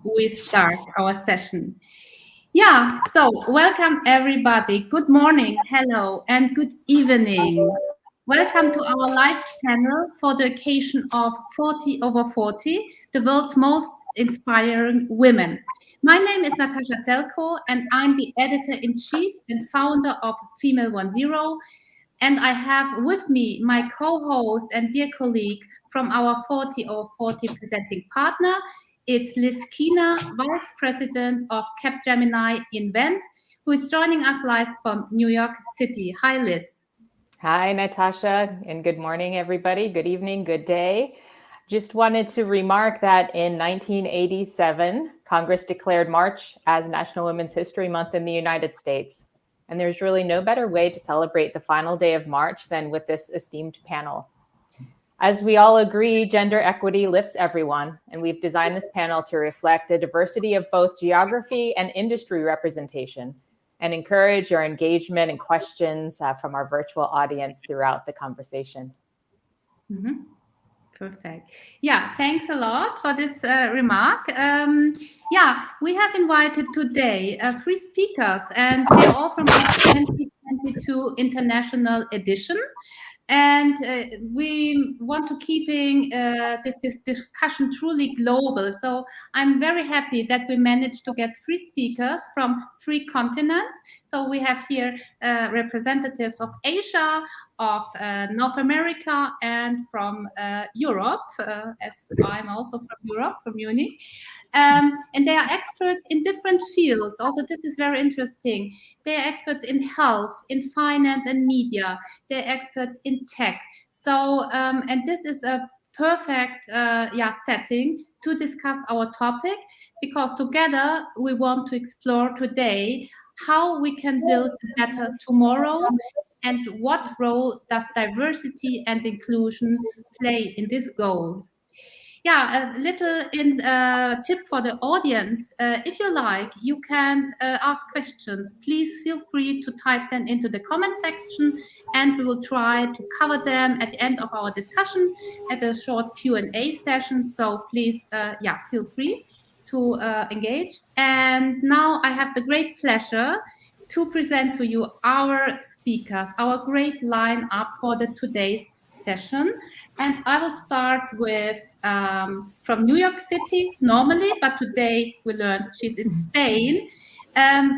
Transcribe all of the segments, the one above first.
we start our session. Yeah, so welcome everybody. Good morning, hello, and good evening. Welcome to our live panel for the occasion of 40 over 40, the world's most inspiring women. My name is Natasha Zelko, and I'm the editor-in-chief and founder of Female 10. And I have with me my co-host and dear colleague from our 40 over 40 presenting partner. It's Liz Keener, Vice President of Capgemini Invent, who is joining us live from New York City. Hi, Liz. Hi, Natasha, and good morning, everybody. Good evening, good day. Just wanted to remark that in 1987, Congress declared March as National Women's History Month in the United States. And there's really no better way to celebrate the final day of March than with this esteemed panel. As we all agree, gender equity lifts everyone, and we've designed this panel to reflect the diversity of both geography and industry representation and encourage your engagement and questions from our virtual audience throughout the conversation. Mm-hmm. Perfect. Yeah, thanks a lot for this remark. We have invited today three speakers, and they're all from our 2022 International Edition. And we want to keeping this discussion truly global. So I'm very happy that we managed to get three speakers from three continents. So we have here representatives of Asia, of North America, and from Europe, as I'm also from Europe, from Munich. And they are experts in different fields. Also, this is very interesting. They are experts in health, in finance and media. They're experts in tech. So, and this is a perfect setting to discuss our topic, because together we want to explore today how we can build a better tomorrow and what role does diversity and inclusion play in this goal. Yeah, a little tip for the audience. If you like, you can ask questions. Please feel free to type them into the comment section, and we will try to cover them at the end of our discussion at a short Q&A session. So please, feel free to engage. And now I have the great pleasure to present to you our speakers, our great lineup for today's session. And I will start with from New York City normally, but today we learned she's in Spain,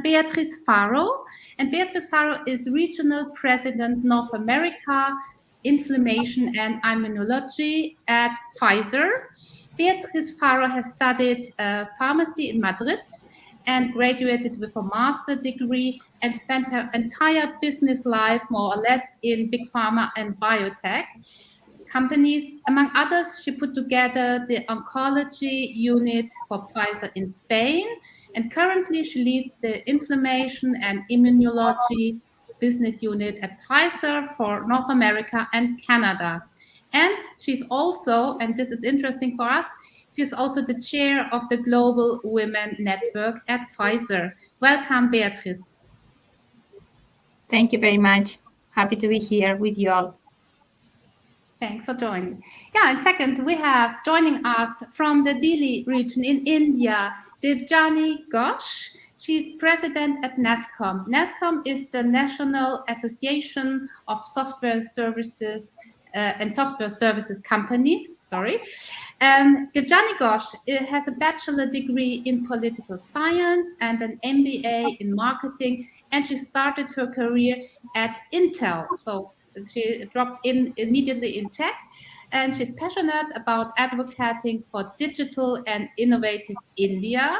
Beatriz Faro. And Beatriz Faro is Regional President North America, Inflammation and Immunology at Pfizer. Beatriz Faro has studied pharmacy in Madrid and graduated with a master's degree and spent her entire business life more or less in big pharma and biotech companies. Among others, she put together the oncology unit for Pfizer in Spain, and currently she leads the inflammation and immunology business unit at Pfizer for North America and Canada. And she's also, and this is interesting for us, she's also the chair of the Global Women Network at Pfizer. Welcome, Beatriz. Thank you very much. Happy to be here with you all. Thanks for joining. Yeah, and second, we have joining us from the Delhi region in India, Debjani Ghosh. She's president at Nascom. Nascom is the National Association of Software Services and Software Services Companies. Debjani Ghosh has a bachelor degree in political science and an MBA in marketing, and she started her career at Intel. So she dropped in immediately in tech, and she's passionate about advocating for digital and innovative India.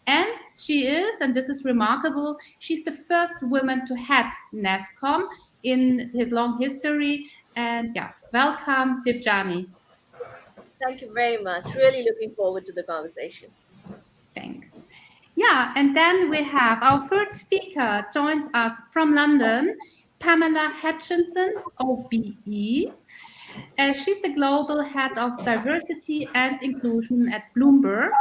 And she is, and this is remarkable, she's the first woman to head Nascom in his long history. And yeah, welcome, Debjani. Thank you very much. Really looking forward to the conversation. Thanks. Yeah, and then we have our third speaker joins us from London, Pamela Hutchinson, OBE. She's the Global Head of Diversity and Inclusion at Bloomberg.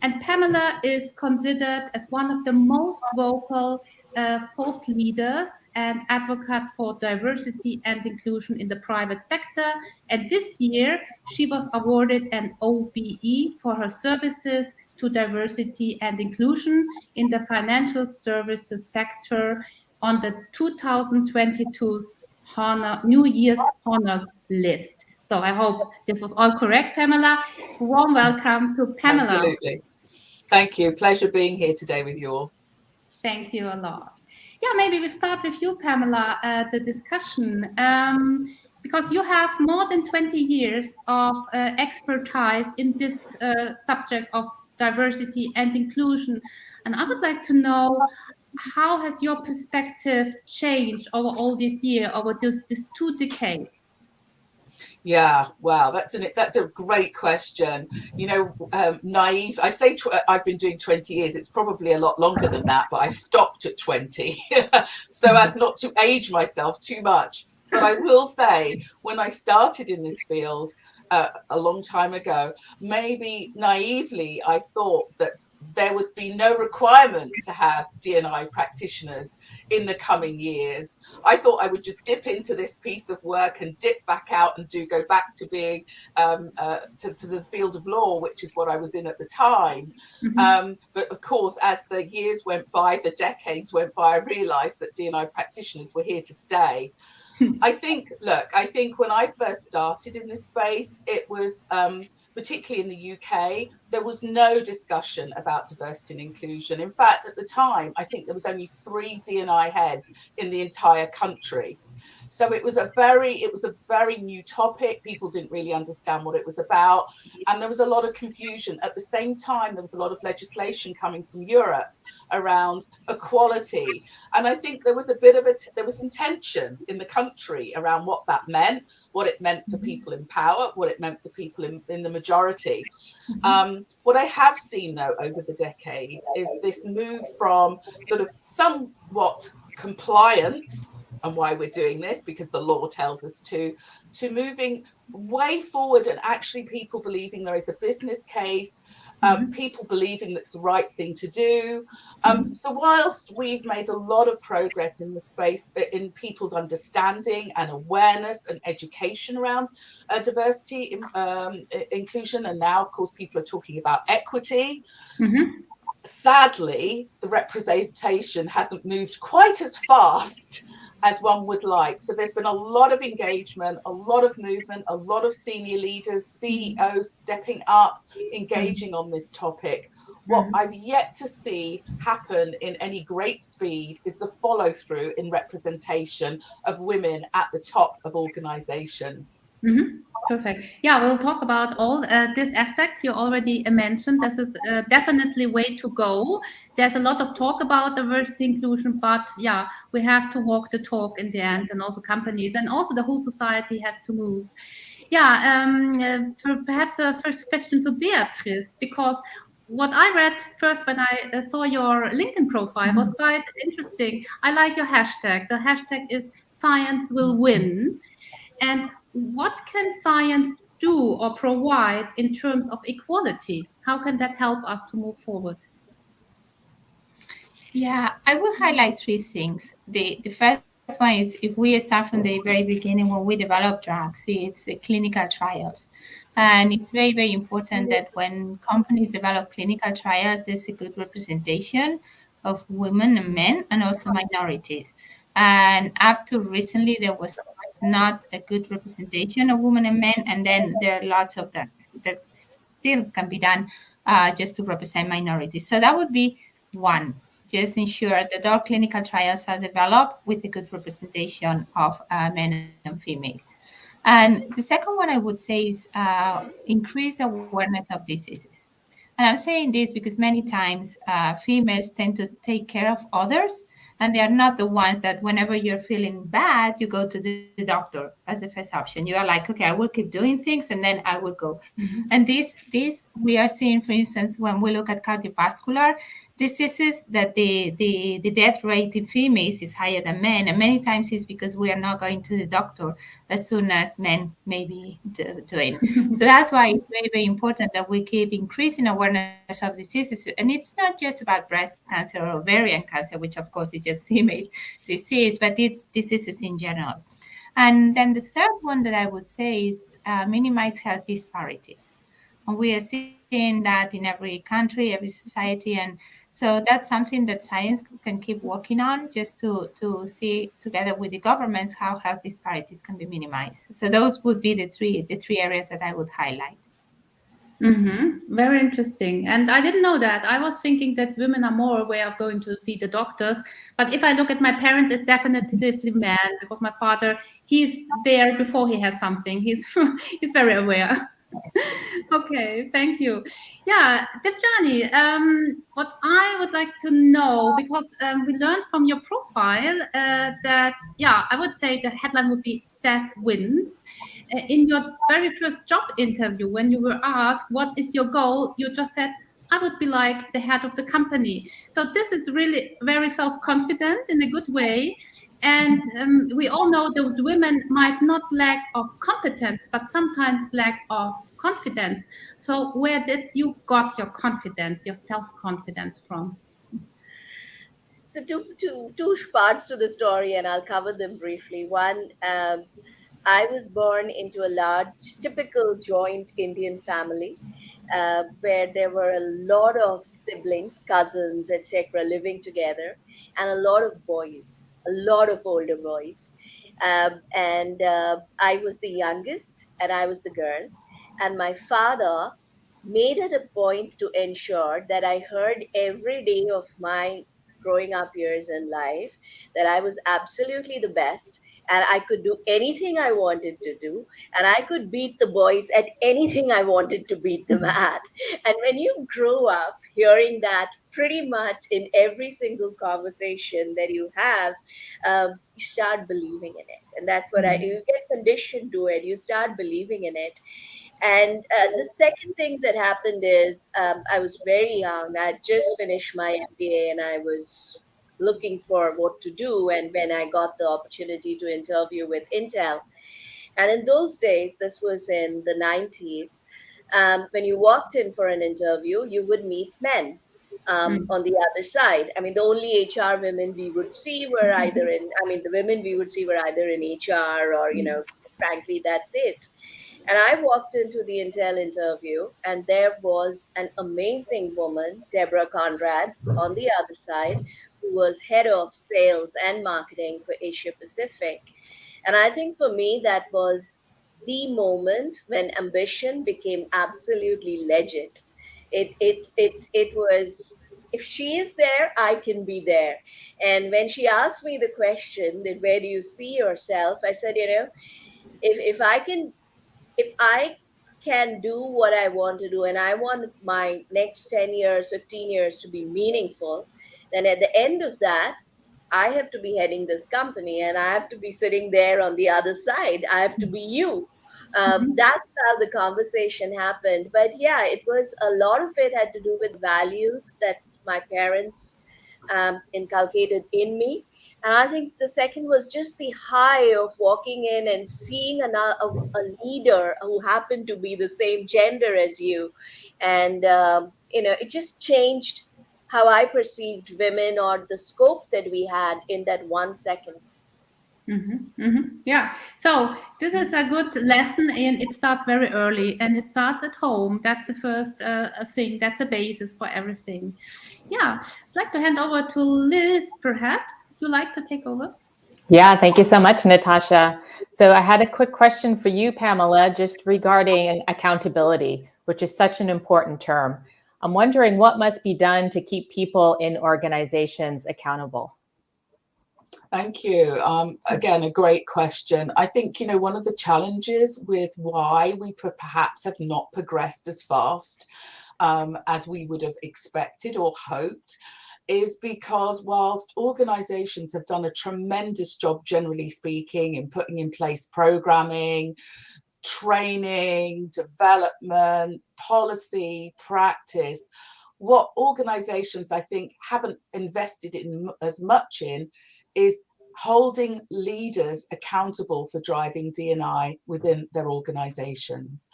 And Pamela is considered as one of the most vocal thought leaders and advocates for diversity and inclusion in the private sector. And this year, she was awarded an OBE for her services to diversity and inclusion in the financial services sector on the 2022 New Year's Honors list. So I hope this was all correct, Pamela. Warm welcome to Pamela. Absolutely. Thank you. Pleasure being here today with you all. Thank you a lot. Yeah, maybe we start with you, Pamela, the discussion, because you have more than 20 years of expertise in this subject of diversity and inclusion. And I would like to know, how has your perspective changed over all this year, over these 2 decades? Yeah, wow, that's a great question. You know, naive. I say I've been doing 20 years. It's probably a lot longer than that, but I've stopped at 20, so as not to age myself too much. But I will say, when I started in this field a long time ago, maybe naively, I thought that there would be no requirement to have D&I practitioners in the coming years. I thought I would just dip into this piece of work and dip back out and go back to being to the field of law, which is what I was in at the time. But of course, as the years went by, the decades went by, I realized that D&I practitioners were here to stay. I think when I first started in this space, it was particularly in the UK, there was no discussion about diversity and inclusion. In fact, at the time, I think there was only 3 D&I heads in the entire country. So it was a very new topic. People didn't really understand what it was about, and there was a lot of confusion. At the same time, there was a lot of legislation coming from Europe around equality, and I think there was there was some tension in the country around what that meant, what it meant for people in power, what it meant for people in the majority. What I have seen, though, over the decades is this move from sort of somewhat compliance, and why we're doing this, because the law tells us to moving way forward, and actually people believing there is a business case, people believing that's the right thing to do. So whilst we've made a lot of progress in the space, in people's understanding and awareness and education around diversity, inclusion, and now, of course, people are talking about equity. Sadly, the representation hasn't moved quite as fast as one would like. So there's been a lot of engagement, a lot of movement, a lot of senior leaders, CEOs stepping up, engaging on this topic. What I've yet to see happen in any great speed is the follow through in representation of women at the top of organizations. Perfect. Yeah, we'll talk about all these aspects you already mentioned. This is definitely way to go. There's a lot of talk about diversity inclusion, but yeah, we have to walk the talk in the end, and also companies and also the whole society has to move. Yeah, for perhaps a first question to Beatrice, because what I read first when I saw your LinkedIn profile was quite interesting. I like your hashtag. The hashtag is Science Will Win. And what can science do or provide in terms of equality? How can that help us to move forward? Yeah, I will highlight 3 things. The first one is, if we start from the very beginning when we develop drugs, it's the clinical trials. And it's very, very important that when companies develop clinical trials, there's a good representation of women and men and also minorities. And up to recently, there was not a good representation of women and men. And then there are lots of that still can be done just to represent minorities. So that would be one. Just ensure that all clinical trials are developed with a good representation of men and female. And the second one I would say is increase awareness of diseases. And I'm saying this because many times females tend to take care of others, and they are not the ones that whenever you're feeling bad, you go to the doctor as the first option. You are like, okay, I will keep doing things and then I will go. And this we are seeing, for instance, when we look at cardiovascular diseases, that the death rate in females is higher than men, and many times it's because we are not going to the doctor as soon as men may be doing. So that's why it's very, very important that we keep increasing awareness of diseases. And it's not just about breast cancer or ovarian cancer, which of course is just female disease, but it's diseases in general. And then the third one that I would say is minimize health disparities. And we are seeing that in every country, every society. And so that's something that science can keep working on, just to see together with the governments how health disparities can be minimized. So those would be the three areas that I would highlight. Very interesting. And I didn't know that. I was thinking that women are more aware of going to see the doctors. But if I look at my parents, it's definitely men, because my father, he's there before he has something. He's he's very aware. Okay, thank you. Yeah, Debjani, what I would like to know, because we learned from your profile that, yeah, I would say the headline would be "Says Wins." In your very first job interview, when you were asked, what is your goal? You just said, I would be like the head of the company. So this is really very self-confident in a good way. And we all know that women might not lack of competence, but sometimes lack of confidence. So where did you got your confidence, your self-confidence from? So two parts to the story, and I'll cover them briefly. One, I was born into a large, typical joint Indian family, where there were a lot of siblings, cousins, etc., living together, and a lot of boys, a lot of older boys. And I was the youngest, and I was the girl. And my father made it a point to ensure that I heard every day of my growing up years in life that I was absolutely the best, and I could do anything I wanted to do, and I could beat the boys at anything I wanted to beat them at. And when you grow up hearing that pretty much in every single conversation that you have, you start believing in it. And that's what you get conditioned to it. You start believing in it. And the second thing that happened is I was very young. I had just finished my MBA and I was looking for what to do. And when I got the opportunity to interview with Intel, and in those days, this was in the 90s, when you walked in for an interview, you would meet men. On the other side, I mean, the only HR women we would see were either in, I mean, the women we would see were either in HR or, frankly, that's it. And I walked into the Intel interview, and there was an amazing woman, Deborah Conrad, on the other side, who was head of sales and marketing for Asia Pacific. And I think for me, that was the moment when ambition became absolutely legit. It was, if she is there, I can be there. And when she asked me the question that where do you see yourself, I said, if I can do what I want to do, and I want my next 10 years, 15 years to be meaningful, then at the end of that, I have to be heading this company and I have to be sitting there on the other side. I have to be you. That's how the conversation happened. But yeah, it was a lot of it had to do with values that my parents inculcated in me. And I think the second was just the high of walking in and seeing a leader who happened to be the same gender as you. And, it just changed how I perceived women or the scope that we had in that 1 second. Yeah. So this is a good lesson, and it starts very early, and it starts at home. That's the first thing. That's a basis for everything. Yeah. I'd like to hand over to Liz, perhaps. Would you like to take over? Yeah, thank you so much, Natasha. So I had a quick question for you, Pamela, just regarding accountability, which is such an important term. I'm wondering what must be done to keep people in organizations accountable. Thank you. Again, a great question. I think, one of the challenges with why we perhaps have not progressed as fast as we would have expected or hoped is because whilst organizations have done a tremendous job, generally speaking, in putting in place programming, training, development, policy, practice, what organizations I think haven't invested in as much in is holding leaders accountable for driving D&I within their organizations.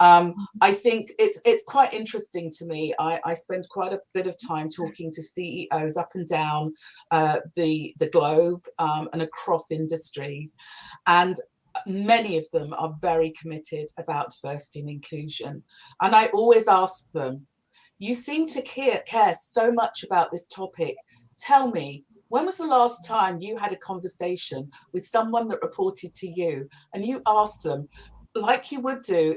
I think it's quite interesting to me. I spend quite a bit of time talking to CEOs up and down the globe and across industries. And many of them are very committed about diversity and inclusion. And I always ask them, you seem to care so much about this topic. Tell me, when was the last time you had a conversation with someone that reported to you and you asked them, like you would do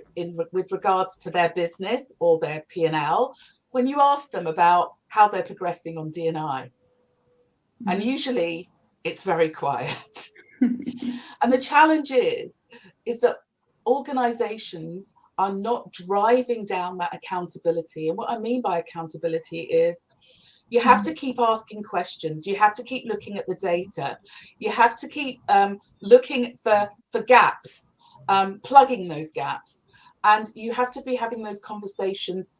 with regards to their business or their P&L, when you ask them about how they're progressing on D&I? And usually it's very quiet. And the challenge is that organizations are not driving down that accountability. And what I mean by accountability is you have to keep asking questions. You have to keep looking at the data. You have to keep looking for gaps, plugging those gaps. And you have to be having those conversations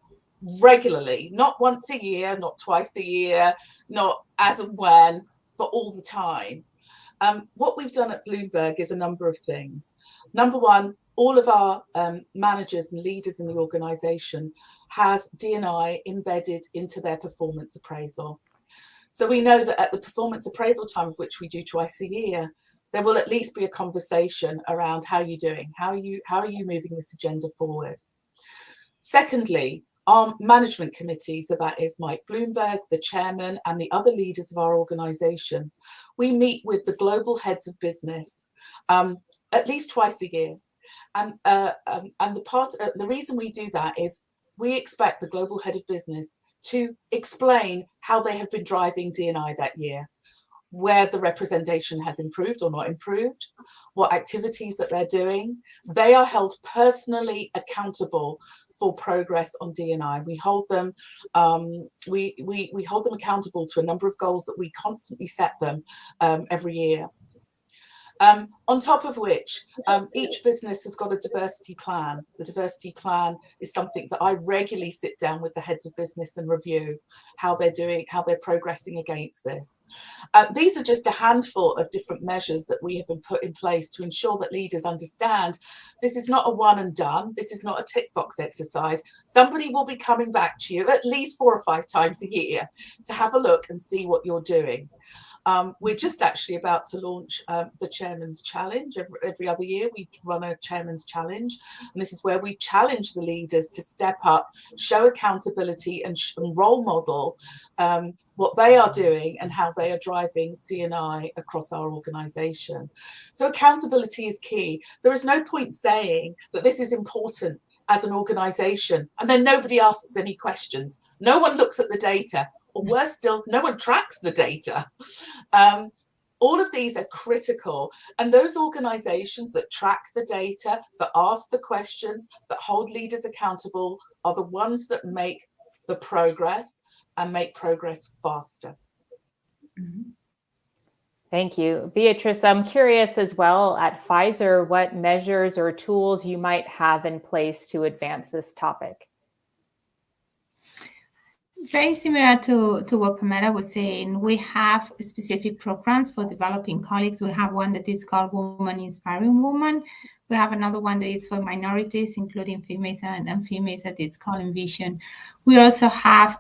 regularly, not once a year, not twice a year, not as and when, but all the time. What we've done at Bloomberg is a number of things. Number one, all of our managers and leaders in the organization has D&I embedded into their performance appraisal. So we know that at the performance appraisal time, of which we do twice a year, there will at least be a conversation around how you're doing, how are you moving this agenda forward. Secondly, our management committee, so that is Mike Bloomberg, the chairman, and the other leaders of our organization, we meet with the global heads of business at least twice a year. And the reason we do that is we expect the global head of business to explain how they have been driving D&I that year, where the representation has improved or not improved, what activities that they're doing. They are held personally accountable for progress on D&I. We hold them we hold them accountable to a number of goals that we constantly set them every year. On top of which, each business has got a diversity plan. The diversity plan is something that I regularly sit down with the heads of business and review how they're doing, how they're progressing against this. These are just a handful of different measures that we have been put in place to ensure that leaders understand this is not a one and done. This is not a tick box exercise. Somebody will be coming back to you at least 4 or 5 times a year to have a look and see what you're doing. We're just actually about to launch the Chairman's Challenge. Every other year we run a Chairman's Challenge, and this is where we challenge the leaders to step up, show accountability and role model what they are doing and how they are driving D&I across our organisation. So accountability is key. There is no point saying that this is important as an organisation and then nobody asks any questions. No one looks at the data, or worse still, no one tracks the data. All of these are critical, and those organizations that track the data, that ask the questions, that hold leaders accountable are the ones that make the progress and make progress faster. Thank you. Beatrice, I'm curious as well at Pfizer, what measures or tools you might have in place to advance this topic. Very similar to what Pamela was saying, we have specific programs for developing colleagues. We have one that is called Women Inspiring Women. We have another one that is for minorities, including females and females, that is called Envision. We also have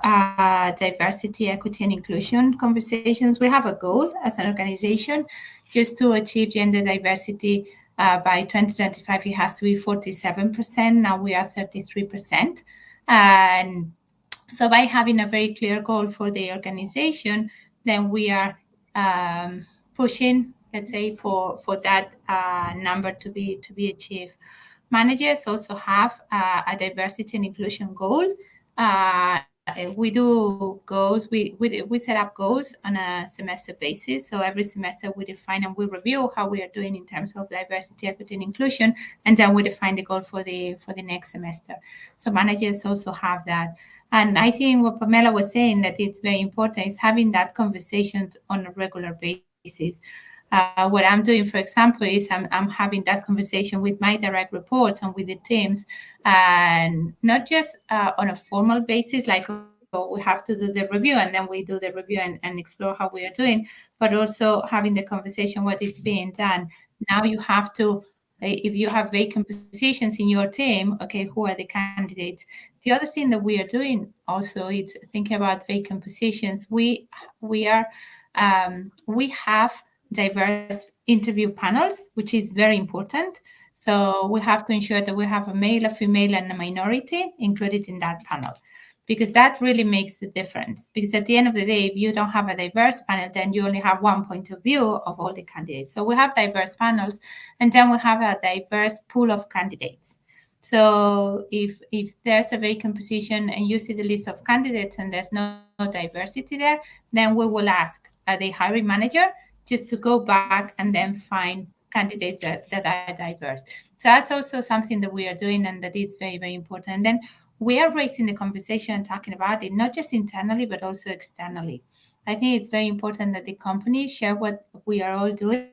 diversity, equity, and inclusion conversations. We have a goal as an organization just to achieve gender diversity by 2025. It has to be 47%. Now we are 33%. And so by having a very clear goal for the organization, then we are pushing, let's say, for that number to be achieved. Managers also have a diversity and inclusion goal. We do goals. We set up goals on a semester basis. So every semester we define and we review how we are doing in terms of diversity, equity, and inclusion, and then we define the goal for the next semester. So managers also have that. And I think what Pamela was saying, that it's very important, is having that conversation on a regular basis. What I'm doing, for example, is I'm having that conversation with my direct reports and with the teams, and not just on a formal basis, like we have to do the review and then we do the review and explore how we are doing, but also having the conversation what is being done. Now you have to, if you have vacant positions in your team, okay, who are the candidates? The other thing that we are doing also is thinking about vacant positions. We have diverse interview panels, which is very important. So we have to ensure that we have a male, a female, and a minority included in that panel, because that really makes the difference. Because at the end of the day, if you don't have a diverse panel, then you only have one point of view of all the candidates. So we have diverse panels, and then we have a diverse pool of candidates. So if there's a vacant position and you see the list of candidates and there's no diversity there, then we will ask the hiring manager just to go back and then find candidates that are diverse. So that's also something that we are doing, and that is very, very important. And then we are raising the conversation and talking about it, not just internally, but also externally. I think it's very important that the companies share what we are all doing,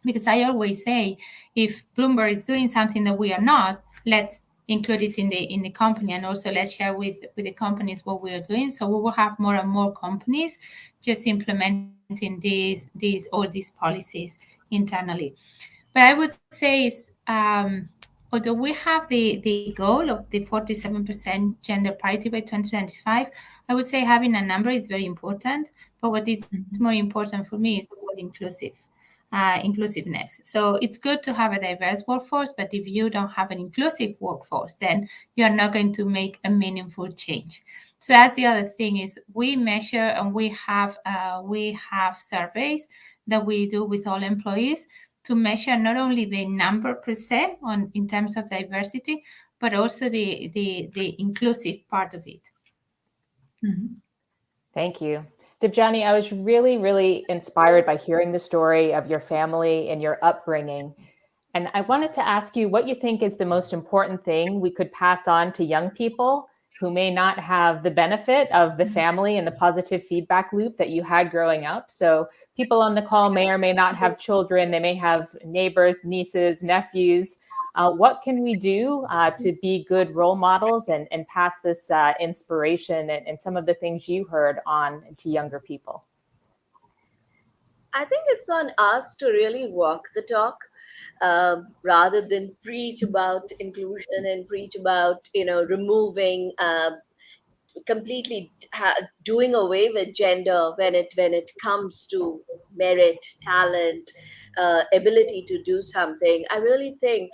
because I always say, if Bloomberg is doing something that we are not, let's include it in the company, and also let's share with the companies what we are doing. So we will have more and more companies just implementing all these policies internally. But I would say is, although we have the goal of the 47% gender parity by 2025, I would say having a number is very important. But what is more important for me is the word inclusiveness. So it's good to have a diverse workforce, but if you don't have an inclusive workforce, then you are not going to make a meaningful change. So that's the other thing, is we measure, and we have surveys that we do with all employees to measure not only the number per se in terms of diversity, but also the inclusive part of it. Mm-hmm. Thank you. Debjani, I was really, really inspired by hearing the story of your family and your upbringing. And I wanted to ask you what you think is the most important thing we could pass on to young people who may not have the benefit of the family and the positive feedback loop that you had growing up. So people on the call may or may not have children. They may have neighbors, nieces, nephews. What can we do to be good role models and pass this inspiration and some of the things you heard on to younger people? I think it's on us to really walk the talk, rather than preach about inclusion and preach about, removing, completely doing away with gender when it comes to merit, talent, ability to do something. I really think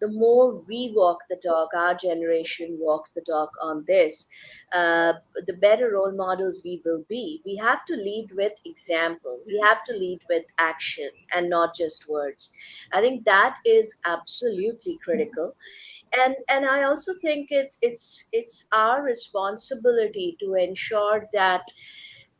the more we walk the talk, our generation walks the talk on this, the better role models we will be. We have to lead with example. We have to lead with action and not just words. I think that is absolutely critical. And I also think it's our responsibility to ensure that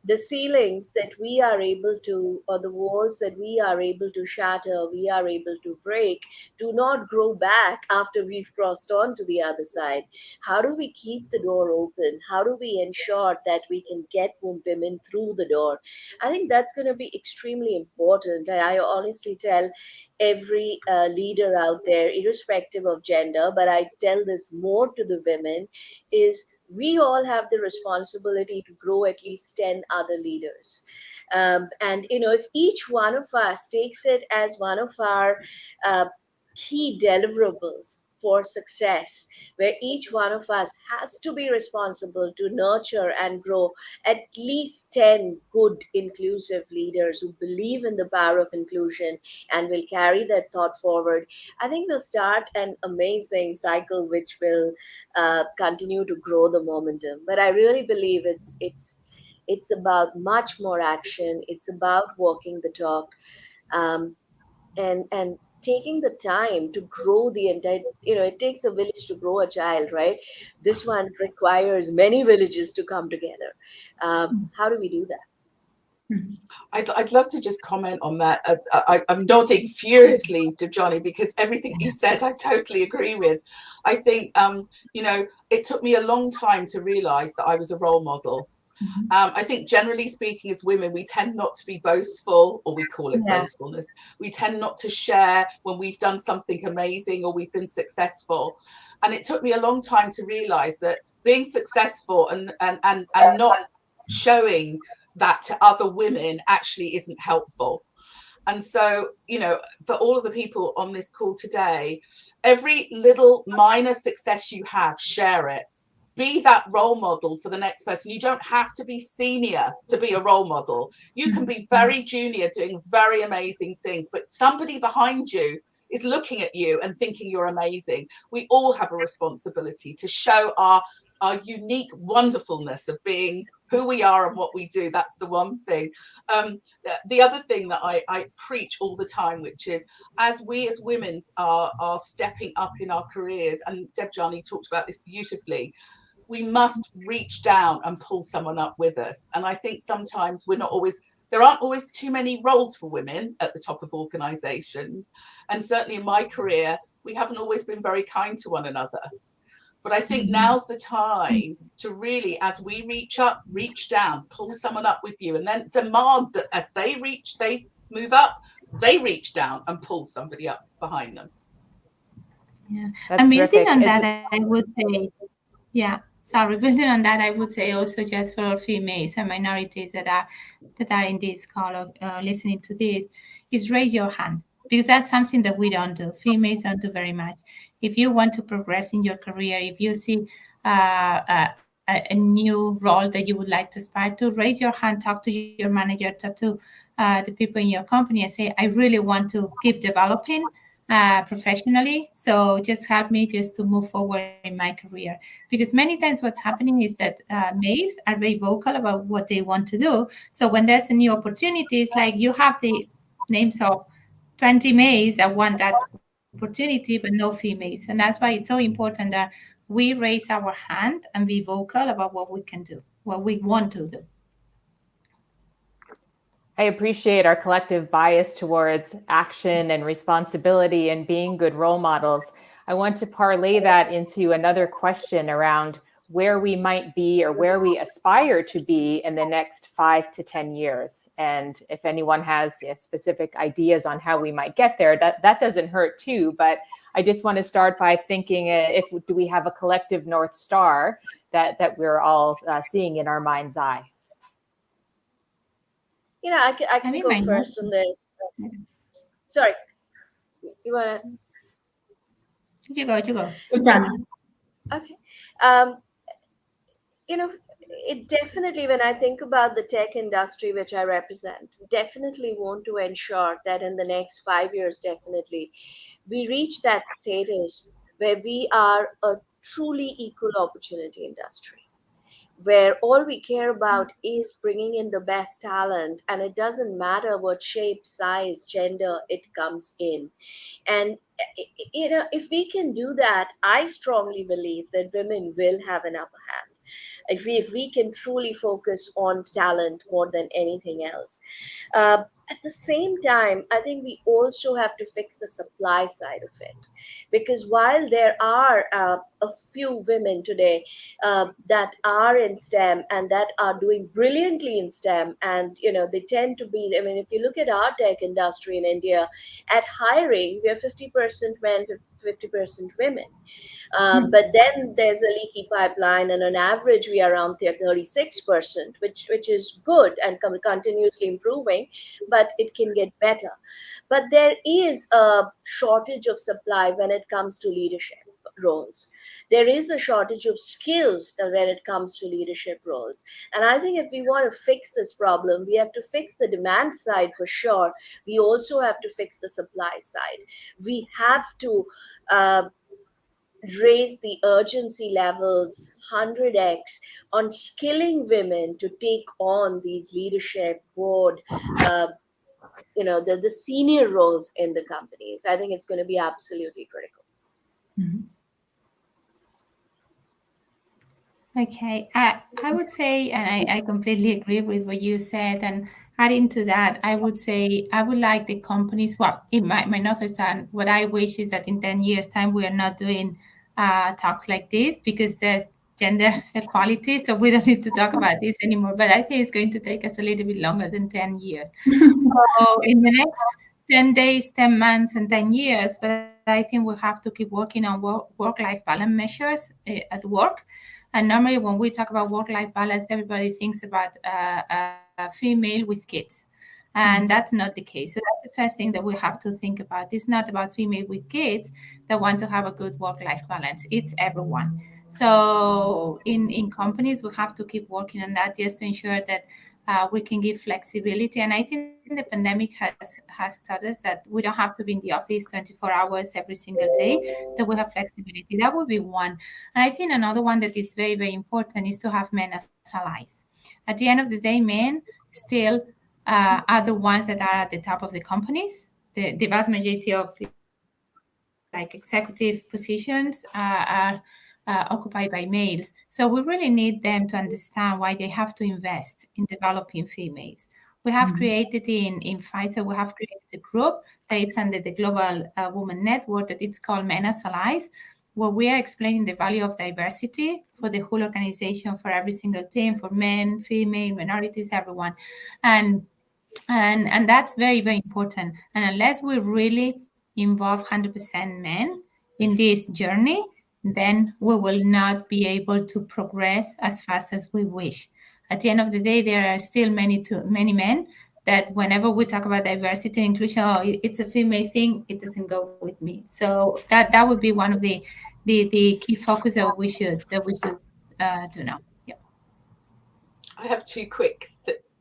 the ceilings that we are able to, or the walls that we are able to shatter, we are able to break, do not grow back after we've crossed on to the other side. How do we keep the door open? How do we ensure that we can get women through the door? I think that's going to be extremely important. I honestly tell every leader out there, irrespective of gender, but I tell this more to the women, is we all have the responsibility to grow at least 10 other leaders. And, if each one of us takes it as one of our key deliverables for success, where each one of us has to be responsible to nurture and grow at least 10 good inclusive leaders who believe in the power of inclusion and will carry that thought forward, I think we'll start an amazing cycle which will continue to grow the momentum. But I really believe it's about much more action. It's about walking the talk, and taking the time to grow the entire, it takes a village to grow a child, right? This one requires many villages to come together. How do we do that? I'd love to just comment on that. I'm nodding furiously to Johnny, because everything you said I totally agree with. I think it took me a long time to realize that I was a role model. I think generally speaking, as women, we tend not to be boastful, or we call it boastfulness. We tend not to share when we've done something amazing or we've been successful. And it took me a long time to realize that being successful and not showing that to other women actually isn't helpful. And so, for all of the people on this call today, every little minor success you have, share it. be that role model for the next person. You don't have to be senior to be a role model. You can be very junior doing very amazing things, but somebody behind you is looking at you and thinking you're amazing. We all have a responsibility to show our unique wonderfulness of being who we are and what we do. That's the one thing. The other thing that I preach all the time, which is, as we as women are stepping up in our careers, and Debjani talked about this beautifully, we must reach down and pull someone up with us. And I think sometimes there aren't always too many roles for women at the top of organizations. And certainly in my career, we haven't always been very kind to one another. But I think now's the time to really, as we reach up, reach down, pull someone up with you, and then demand that as they move up, they reach down and pull somebody up behind them. Yeah. That's and building terrific. on that, I would say, building on that, I would say also, just for females and minorities that are in this call of listening to this, is raise your hand, because that's something that we don't do. Females don't do very much. If you want to progress in your career, if you see a new role that you would like to aspire to, raise your hand, talk to your manager, talk to the people in your company and say, I really want to keep developing professionally. So just help me just to move forward in my career. Because many times what's happening is that males are very vocal about what they want to do. So when there's a new opportunity, it's like you have the names of 20 males that want that opportunity, but no females. And that's why it's so important that we raise our hand and be vocal about what we can do, what we want to do. I appreciate our collective bias towards action and responsibility and being good role models. I want to parlay that into another question around where we might be or where we aspire to be in the next 5 to 10 years. And if anyone has specific ideas on how we might get there, that doesn't hurt too. But I just want to start by thinking, do we have a collective North Star that we're all seeing in our mind's eye? I can go first on this. Sorry, you want to? You go. Good done. Okay. It definitely, when I think about the tech industry, which I represent, definitely want to ensure that in the next 5 years, definitely, we reach that status where we are a truly equal opportunity industry, where all we care about is bringing in the best talent, and it doesn't matter what shape, size, gender it comes in. And if we can do that, I strongly believe that women will have an upper hand. If we can truly focus on talent more than anything else. At the same time, I think we also have to fix the supply side of it, because while there are a few women today that are in STEM and that are doing brilliantly in STEM, and they tend to be, if you look at our tech industry in India, at hiring, we are 50% men, 50% women. But then there's a leaky pipeline, and on average we are around 36%, which is good and continuously improving, but it can get better. But there is a shortage of supply when it comes to leadership roles. There is a shortage of skills when it comes to leadership roles. And I think if we want to fix this problem, we have to fix the demand side for sure. We also have to fix the supply side. We have to raise the urgency levels 100x on skilling women to take on these leadership, board, the senior roles in the companies. I think it's going to be absolutely critical. Mm-hmm. Okay, I would say, and I completely agree with what you said, and adding to that, I would say I would like the companies, in my North Star, what I wish is that in 10 years' time, we are not doing talks like this, because there's gender equality, so we don't need to talk about this anymore. But I think it's going to take us a little bit longer than 10 years. So in the next 10 days, 10 months, and 10 years, but I think we'll have to keep working on work-life balance measures at work. And normally when we talk about work-life balance, everybody thinks about a female with kids. And that's not the case. So that's the first thing that we have to think about. It's not about female with kids that want to have a good work-life balance. It's everyone. So in companies, we have to keep working on that just to ensure that we can give flexibility. And I think the pandemic has taught us that we don't have to be in the office 24 hours every single day, that we have flexibility. That would be one. And I think another one that is very, very important is to have men as allies. At the end of the day, men still are the ones that are at the top of the companies. The vast majority of like executive positions are occupied by males. So we really need them to understand why they have to invest in developing females. We have created in Pfizer, we have created a group that is under the Global Women Network that it's called Men as Allies, where we are explaining the value of diversity for the whole organization, for every single team, for men, female, minorities, everyone. And that's very, very important. And unless we really involve 100% men in this journey, then we will not be able to progress as fast as we wish. At the end of the day, there are still many men that whenever we talk about diversity and inclusion, oh, it's a female thing, it doesn't go with me. So that would be one of the key focus that we should do now. Yeah. I have two quick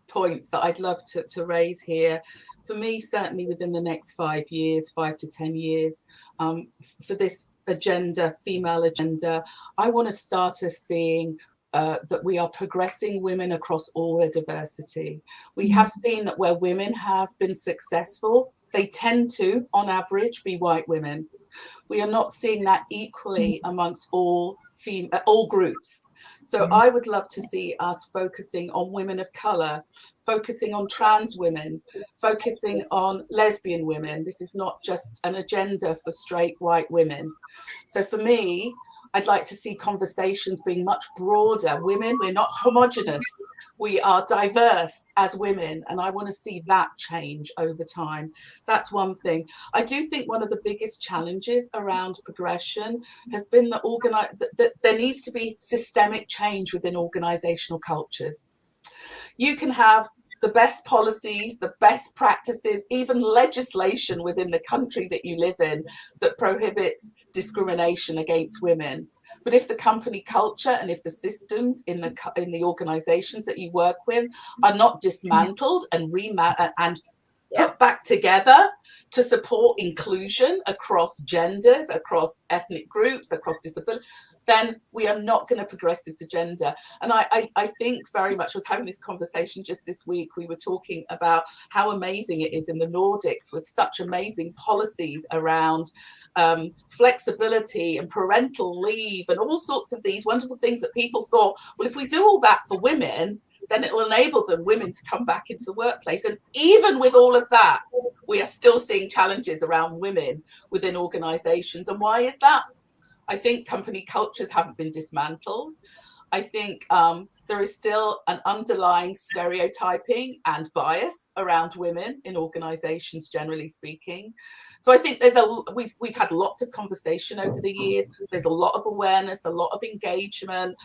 points that I'd love to raise here. For me, certainly within the next 5 years, 5 to 10 years, for this agenda, female agenda, I want to start us seeing that we are progressing women across all their diversity. We have seen that where women have been successful, they tend to, on average, be white women. We are not seeing that equally amongst all groups. So I would love to see us focusing on women of color, focusing on trans women, focusing on lesbian women. This is not just an agenda for straight white women. So for me, I'd like to see conversations being much broader. Women, we're not homogenous. We are diverse as women, and I want to see that change over time. That's one thing. I do think one of the biggest challenges around progression has been that there needs to be systemic change within organizational cultures. You can have the best policies, the best practices, even legislation within the country that you live in that prohibits discrimination against women. But if the company culture and if the systems in the organizations that you work with are not dismantled and put back together to support inclusion across genders, across ethnic groups, across disability, then we are not going to progress this agenda. And I think very much, I was having this conversation just this week, we were talking about how amazing it is in the Nordics with such amazing policies around flexibility and parental leave and all sorts of these wonderful things that people thought, well, if we do all that for women, then it will enable women to come back into the workplace. And even with all of that, we are still seeing challenges around women within organizations. And why is that? I think company cultures haven't been dismantled. I think there is still an underlying stereotyping and bias around women in organizations, generally speaking. So I think we've had lots of conversation over the years. There's a lot of awareness, a lot of engagement,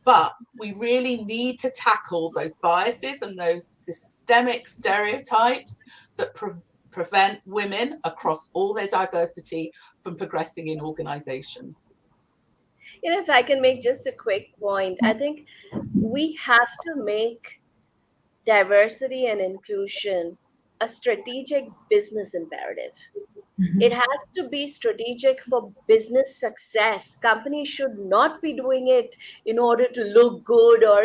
but we really need to tackle those biases and those systemic stereotypes that prevent women across all their diversity from progressing in organizations. If I can make just a quick point, I think we have to make diversity and inclusion a strategic business imperative. It has to be strategic for business success. Companies should not be doing it in order to look good or,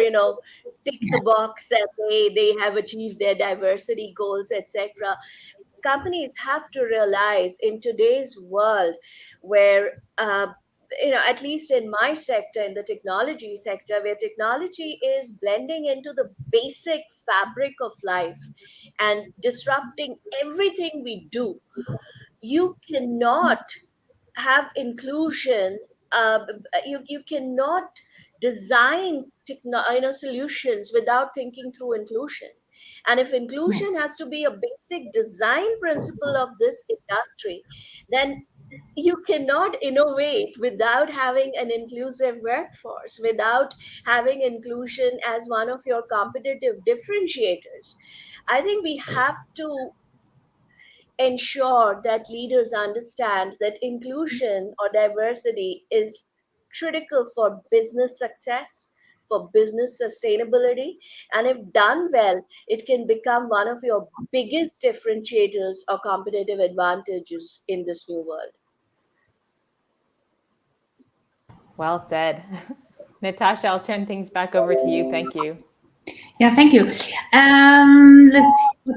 tick the box that they have achieved their diversity goals, etc. Companies have to realize in today's world where at least in my sector, in the technology sector, where technology is blending into the basic fabric of life and disrupting everything we do, you cannot have inclusion. You cannot design solutions without thinking through inclusion. And if inclusion has to be a basic design principle of this industry, then you cannot innovate without having an inclusive workforce, without having inclusion as one of your competitive differentiators. I think we have to ensure that leaders understand that inclusion or diversity is critical for business success, for business sustainability. And if done well, it can become one of your biggest differentiators or competitive advantages in this new world. Well said. Natasha, I'll turn things back over to you. Thank you. Yeah, thank you. What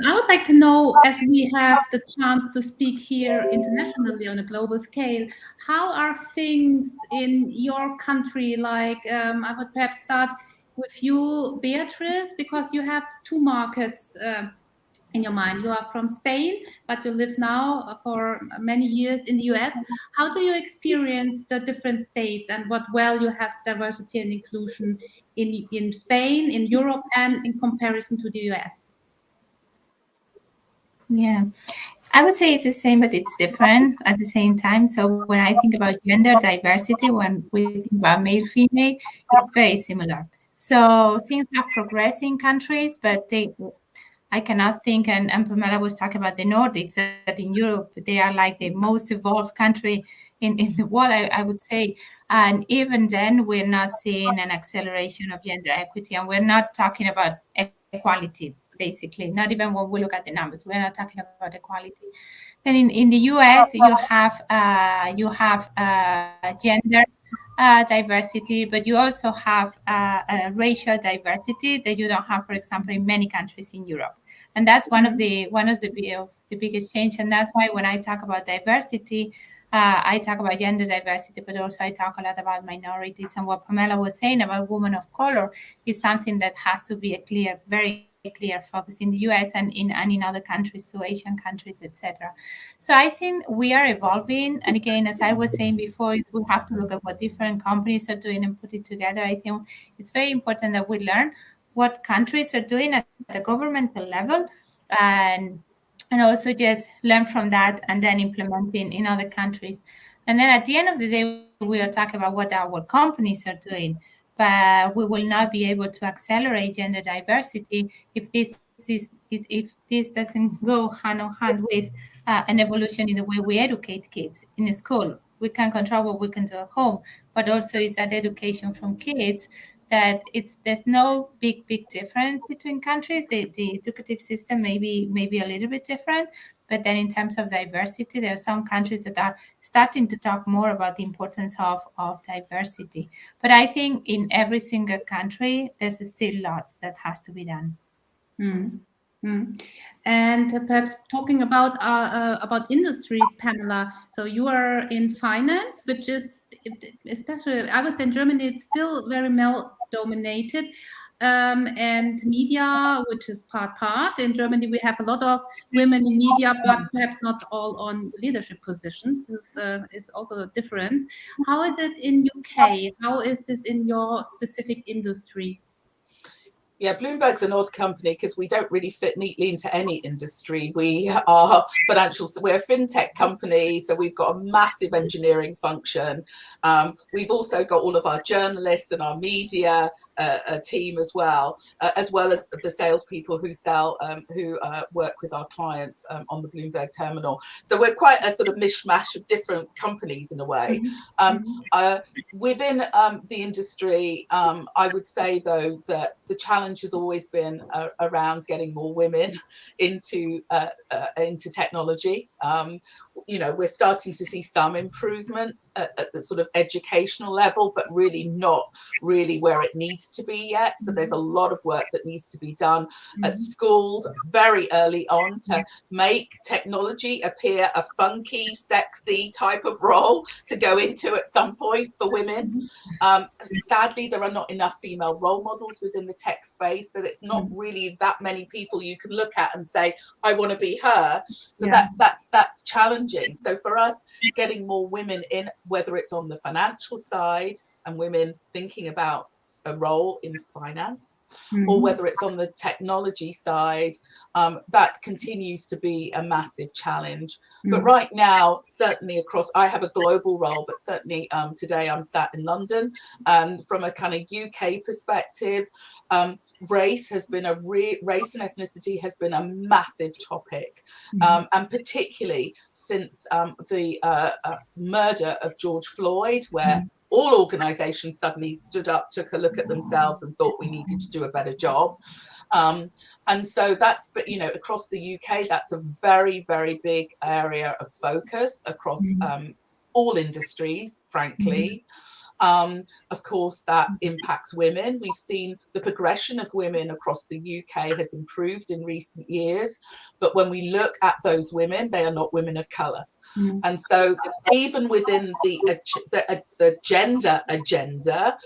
I would like to know, as we have the chance to speak here internationally on a global scale, how are things in your country? Like, I would perhaps start with you, Beatrice, because you have two markets in your mind. You are from Spain, but you live now for many years in the US. How do you experience the different states, and what value has diversity and inclusion in Spain, in Europe, and in comparison to the US? Yeah, I would say it's the same, but it's different at the same time. So when I think about gender diversity, when we think about male, female, it's very similar. So things have progressed in countries, but I cannot think, and Pamela was talking about the Nordics, that in Europe, they are like the most evolved country in the world, I would say. And even then, we're not seeing an acceleration of gender equity, and we're not talking about equality, basically, not even when we look at the numbers. We're not talking about equality. Then in the US, you have gender diversity, but you also have racial diversity that you don't have, for example, in many countries in Europe. And that's one of the biggest change. And that's why when I talk about diversity, I talk about gender diversity, but also I talk a lot about minorities. And what Pamela was saying about women of color is something that has to be a clear, very clear focus in the US and in other countries, so Asian countries, etc. So I think we are evolving. And again, as I was saying before, is we have to look at what different companies are doing and put it together. I think it's very important that we learn what countries are doing at the governmental level, and also just learn from that and then implementing in other countries. And then at the end of the day, we are talking about what our companies are doing, but we will not be able to accelerate gender diversity if this doesn't go hand in hand with an evolution in the way we educate kids in school. We can control what we can do at home, but also it's that education from kids that there's no big difference between countries. The educative system may be a little bit different, but then in terms of diversity, there are some countries that are starting to talk more about the importance of diversity. But I think in every single country, there's still lots that has to be done. Mm. Mm. And perhaps talking about industries, Pamela. So you are in finance, which is, especially, I would say in Germany, it's still very male-dominated, and media, which is part. In Germany, we have a lot of women in media, but perhaps not all on leadership positions. This is also a difference. How is it in UK? How is this in your specific industry? Yeah, Bloomberg's an odd company because we don't really fit neatly into any industry. We are we're a fintech company, so we've got a massive engineering function. We've also got all of our journalists and our media team as well as the salespeople who work with our clients on the Bloomberg terminal. So we're quite a sort of mishmash of different companies in a way. Within the industry, I would say, though, that the challenge has always been around getting more women into technology. We're starting to see some improvements at the sort of educational level, but really not really where it needs to be yet. So there's a lot of work that needs to be done at schools very early on to make technology appear a funky, sexy type of role to go into at some point for women. Sadly, there are not enough female role models within the tech space, so it's not really that many people you can look at and say, I want to be her. So that's challenging. So for us, getting more women in, whether it's on the financial side and women thinking about a role in finance, or whether it's on the technology side, that continues to be a massive challenge. But right now, certainly I have a global role, but certainly today I'm sat in London, and from a kind of UK perspective, race and ethnicity has been a massive topic, and particularly since the murder of George Floyd, where all organizations suddenly stood up, took a look at themselves and thought we needed to do a better job. And so that's, but you know, across the UK, that's a very, very big area of focus across all industries, frankly. Of course, that impacts women. We've seen the progression of women across the UK has improved in recent years, but when we look at those women, they are not women of colour. And so even within the gender agenda,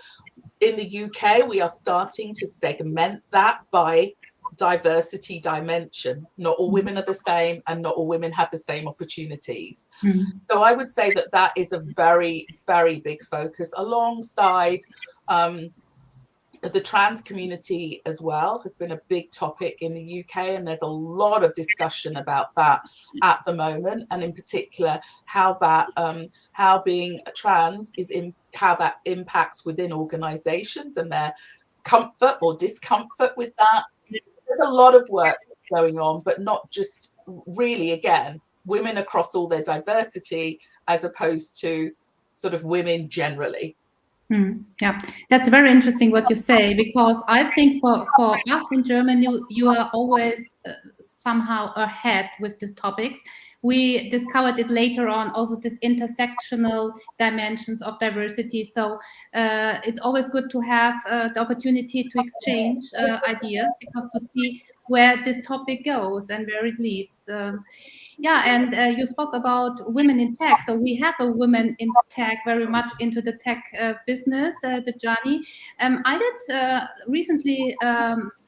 in the UK, we are starting to segment that by diversity dimension. Not all women are the same, and not all women have the same opportunities. So I would say that that is a very, very big focus, alongside the trans community as well has been a big topic in the UK, and there's a lot of discussion about that at the moment, and in particular how that how being trans is in how that impacts within organizations and their comfort or discomfort with that. There's a lot of work going on, but not just really, again, women across all their diversity as opposed to sort of women generally. Yeah, that's very interesting what you say, because I think for us in Germany, you are always somehow ahead with these topics. We discovered it later on, also this intersectional dimensions of diversity. So it's always good to have the opportunity to exchange ideas, because to see where this topic goes and where it leads. Yeah, and you spoke about women in tech. So we have a woman in tech, very much into the tech business, the journey. I did recently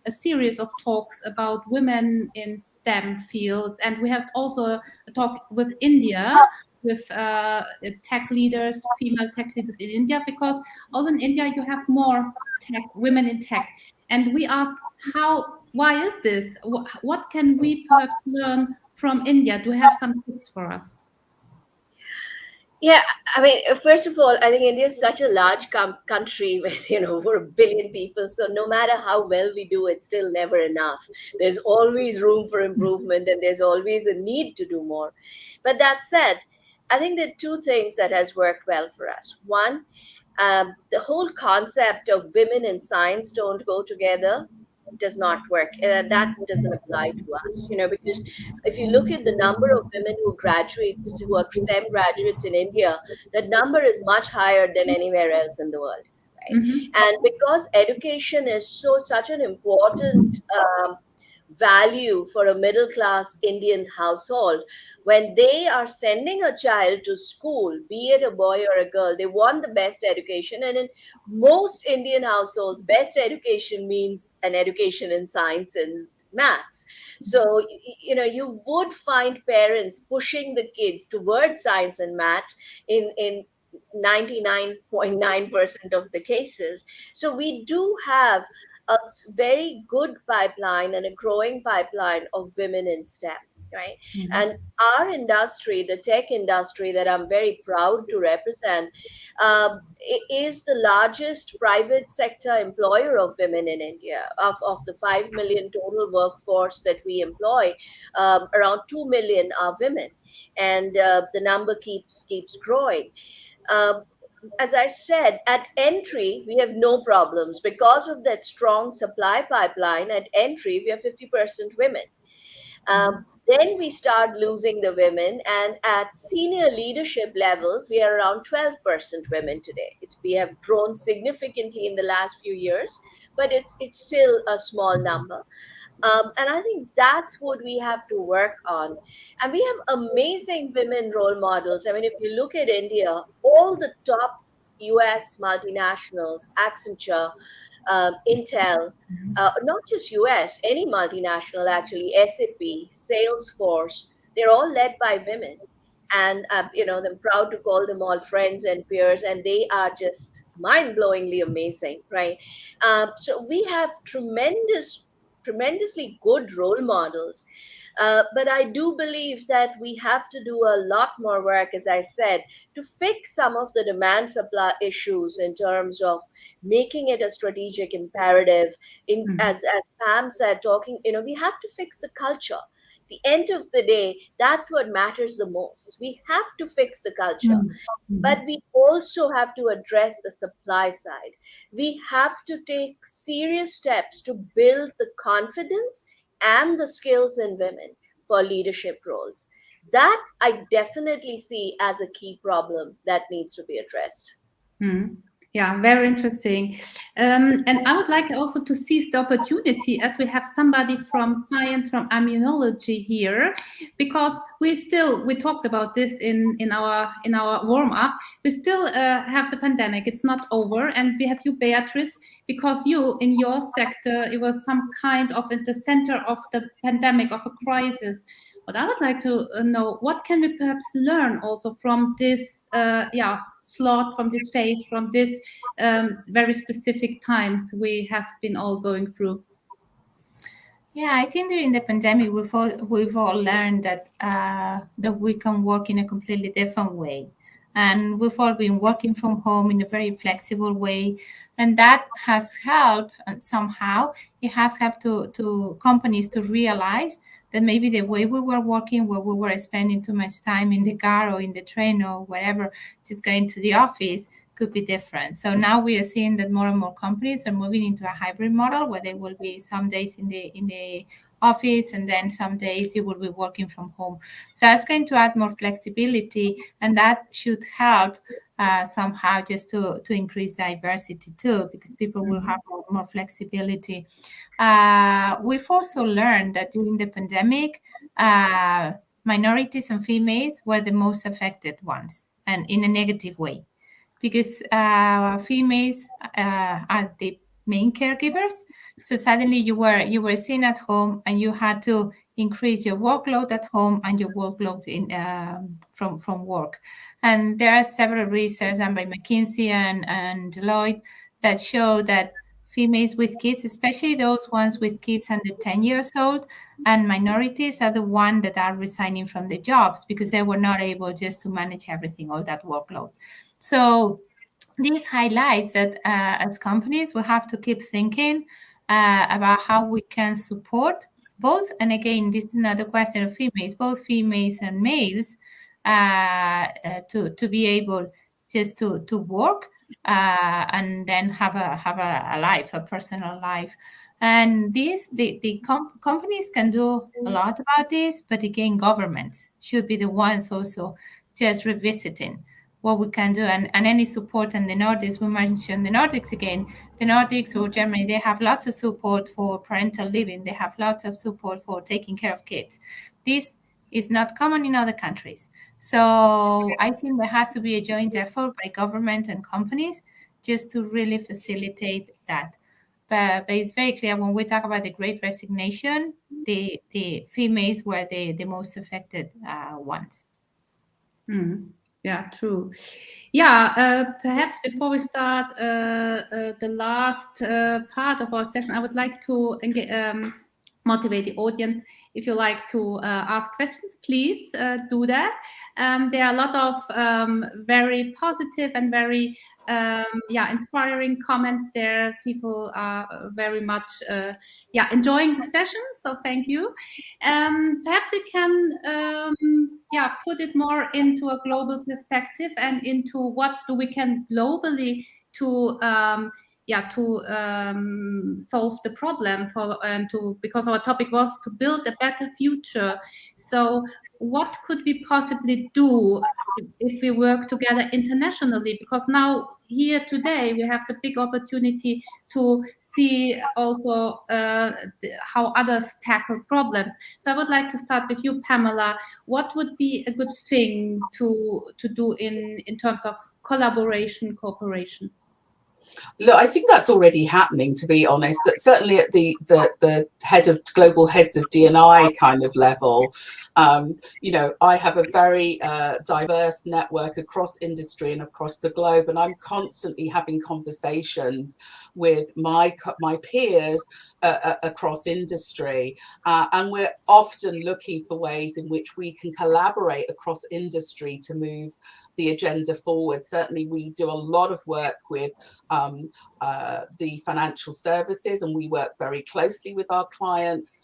a series of talks about women in STEM fields, and we have also a talk with India, with tech leaders, female tech leaders in India, because also in India you have more tech women in tech, and we asked why is this? What can we perhaps learn from India? Do you have some tips for us? Yeah, I mean, first of all, I think India is such a large country with, over 1 billion people. So no matter how well we do, it's still never enough. There's always room for improvement, and there's always a need to do more. But that said, I think there are two things that has worked well for us. One, the whole concept of women in science don't go together does not work. That doesn't apply to us, because if you look at the number of women who are STEM graduates in India, that number is much higher than anywhere else in the world. Right? And because education is such an important value for a middle class Indian household, when they are sending a child to school, be it a boy or a girl, they want the best education. And in most Indian households, best education means an education in science and maths. So, you would find parents pushing the kids towards science and maths in 99.9% of the cases. So we do have a very good pipeline and a growing pipeline of women in STEM, right? And our industry, the tech industry that I'm very proud to represent, is the largest private sector employer of women in India. Of the 5 million total workforce that we employ, around 2 million are women, and the number keeps growing. As I said, at entry, we have no problems. Because of that strong supply pipeline, at entry, we are 50% women. Then we start losing the women, and at senior leadership levels, we are around 12% women today. We have grown significantly in the last few years, but it's still a small number. And I think that's what we have to work on. And we have amazing women role models. I mean, if you look at India, all the top US multinationals, Accenture, Intel, not just US, any multinational actually, SAP, Salesforce, they're all led by women. And, I'm proud to call them all friends and peers, and they are just mind-blowingly amazing, right? So we have tremendously good role models. But I do believe that we have to do a lot more work, as I said, to fix some of the demand supply issues in terms of making it a strategic imperative. As Pam said, we have to fix the culture. the end of the day, that's what matters the most. We have to fix the culture, but we also have to address the supply side. We have to take serious steps to build the confidence and the skills in women for leadership roles. That I definitely see as a key problem that needs to be addressed. Yeah, very interesting. And I would like also to seize the opportunity as we have somebody from science, from immunology here, because we talked about this in our warm up. We still have the pandemic; it's not over, and we have you, Beatrice, because you in your sector it was some kind of at the center of the pandemic, of a crisis. But I would like to know, what can we perhaps learn also from this slot, from this phase, from this very specific times we have been all going through? Yeah, I think during the pandemic, we've all learned that that we can work in a completely different way, and we've all been working from home in a very flexible way, and that has helped. And somehow, it has helped to companies to realize that maybe the way we were working, where we were spending too much time in the car or in the train or wherever, just going to the office, could be different. So now we are seeing that more and more companies are moving into a hybrid model where they will be some days in the office and then some days you will be working from home. So that's going to add more flexibility, and that should help somehow just to increase diversity too, because people will have more flexibility. We've also learned that during the pandemic, minorities and females were the most affected ones, and in a negative way, because females are the main caregivers. So suddenly you were sitting at home and you had to increase your workload at home and your workload from work. And there are several research done by McKinsey and Deloitte that show that females with kids, especially those ones with kids under 10 years old, and minorities are the ones that are resigning from the jobs because they were not able just to manage everything, all that workload. So this highlights that as companies, we have to keep thinking about how we can support both. And again, this is not a question of females, both females and males, to be able just to work and then have a life, a personal life. And the companies can do a lot about this, but again, governments should be the ones also just revisiting what we can do, and any support in the Nordics. We mentioned the Nordics again. The Nordics or Germany, they have lots of support for parental leaving. They have lots of support for taking care of kids. This is not common in other countries. So I think there has to be a joint effort by government and companies just to really facilitate that. But it's very clear when we talk about the Great Resignation, the females were the most affected ones. Yeah, true. Yeah, perhaps before we start the last part of our session, I would like to motivate the audience. If you like to ask questions, please do that. There are a lot of very positive and very inspiring comments there. People are very much enjoying the session, so thank you. Perhaps we can put it more into a global perspective and into what we can globally to solve the problem because our topic was to build a better future. So what could we possibly do if we work together internationally? Because now here today we have the big opportunity to see also how others tackle problems. So I would like to start with you, Pamela. What would be a good thing to do in terms of collaboration, cooperation? Look, I think that's already happening, to be honest. That certainly at the head of global heads of D&I kind of level, I have a very diverse network across industry and across the globe, and I'm constantly having conversations with my peers across industry, and we're often looking for ways in which we can collaborate across industry to move the agenda forward. Certainly, we do a lot of work with the financial services, and we work very closely with our clients.